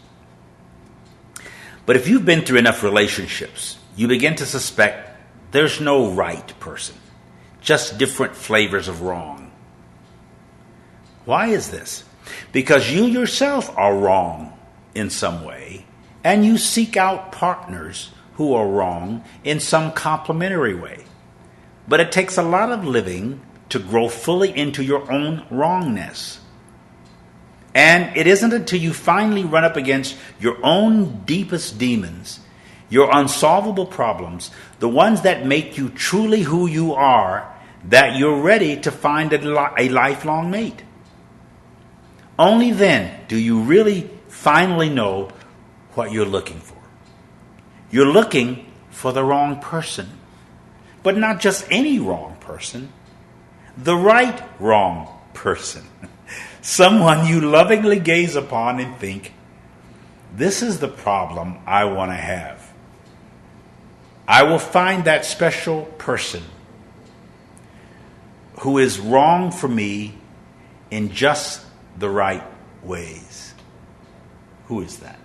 But if you've been through enough relationships, you begin to suspect there's no right person, just different flavors of wrong. Why is this? Because you yourself are wrong in some way, and you seek out partners who are wrong in some complementary way. But it takes a lot of living to grow fully into your own wrongness. And it isn't until you finally run up against your own deepest demons, your unsolvable problems, the ones that make you truly who you are, that you're ready to find a lifelong mate. Only then do you really finally know what you're looking for. You're looking for the wrong person, but not just any wrong person, the right wrong person. Someone you lovingly gaze upon and think, this is the problem I want to have. I will find that special person who is wrong for me in just the right ways. Who is that?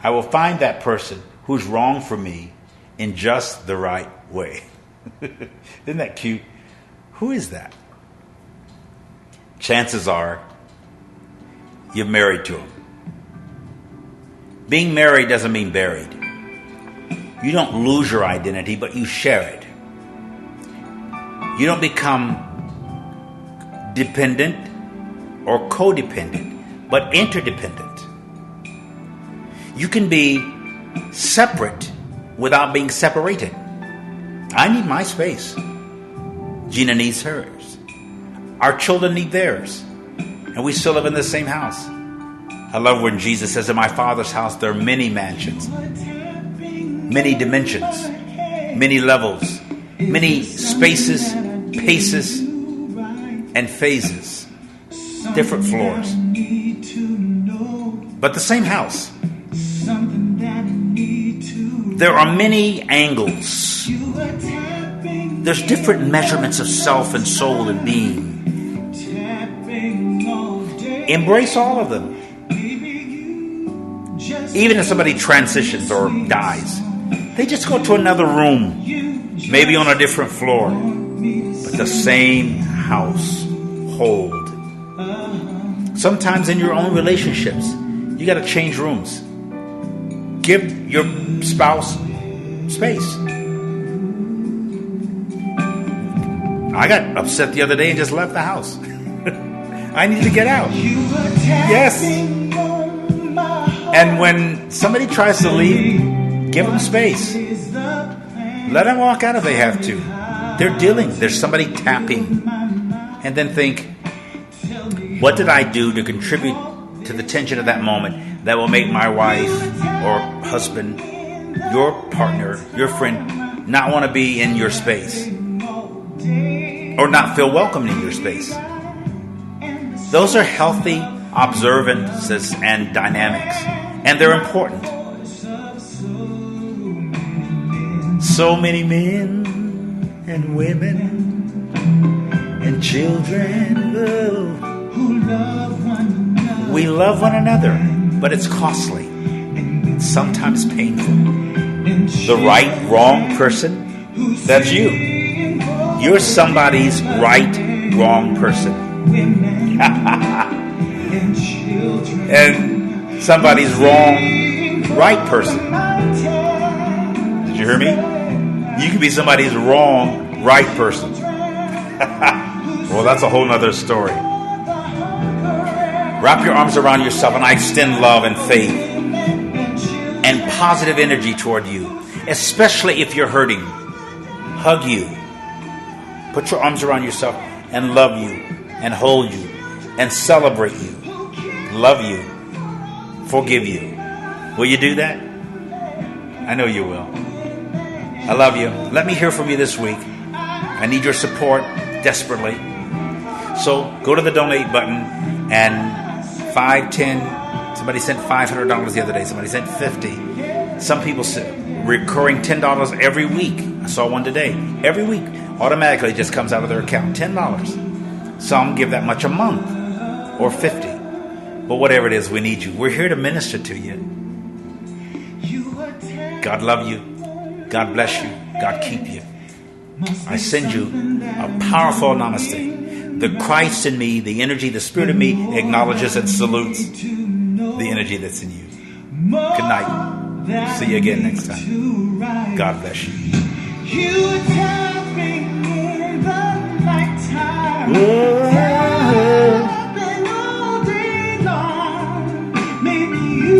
I will find that person who's wrong for me in just the right way. Isn't that cute? Who is that? Chances are you're married to him. Being married doesn't mean buried. You don't lose your identity, but you share it. You don't become dependent or codependent, but interdependent. You can be separate without being separated. I need my space. Gina needs hers. Our children need theirs. And we still live in the same house. I love when Jesus says, in my Father's house there are many mansions, many dimensions, many levels, many spaces, paces, and phases, different floors, but the same house. There are many angles. There's different measurements of self and soul and being. Embrace all of them. Even if somebody transitions or dies, they just go to another room, maybe on a different floor, but the same household. Sometimes in your own relationships, you got to change rooms. Give your spouse space. I got upset the other day and just left the house. I need to get out. Yes. And when somebody tries to leave, give them space. Let them walk out if they have to. They're dealing. There's somebody tapping. And then think, what did I do to contribute to the tension of that moment that will make my wife or husband, your partner, your friend, not want to be in your space or not feel welcome in your space? Those are healthy observances and dynamics, and they're important. So many men and women and children who love one another. We love one another, but it's costly, sometimes painful. The right, wrong person, that's you. You're somebody's right, wrong person. And somebody's wrong, right person. Did you hear me? You could be somebody's wrong, right person. Well, that's a whole nother story. Wrap your arms around yourself, and I extend love and faith and positive energy toward you, especially if you're hurting. Hug you. Put your arms around yourself and love you and hold you and celebrate you, love you, forgive you. Will you do that? I know you will. I love you. Let me hear from you this week. I need your support desperately. So go to the donate button and 5, 10, somebody sent $500 the other day. Somebody sent 50. Some people sent recurring $10 every week. I saw one today. Every week, automatically it just comes out of their account. $10. Some give that much a month or 50. But whatever it is, we need you. We're here to minister to you. God love you. God bless you. God keep you. I send you a powerful namaste. The Christ in me, the energy, the Spirit in me acknowledges and salutes the energy that's in you. Good night. See you again next time. God bless you. You attack me in the nighttime.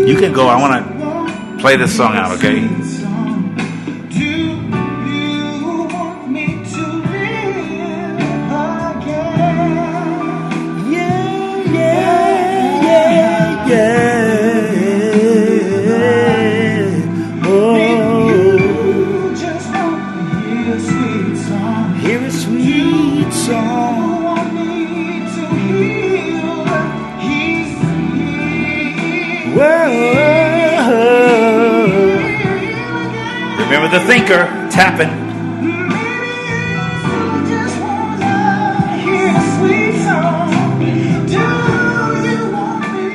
You can go. I want to play this song out, okay? Do you want me to live again? Yeah, yeah. Oh, You just want to hear a sweet song. hear a sweet song. You want me to heal what he's healed. Whoa. Remember the thinker tapping. Maybe you just wanna hear a sweet song. Do you want me?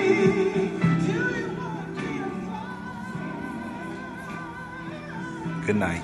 Do you want me? Good night.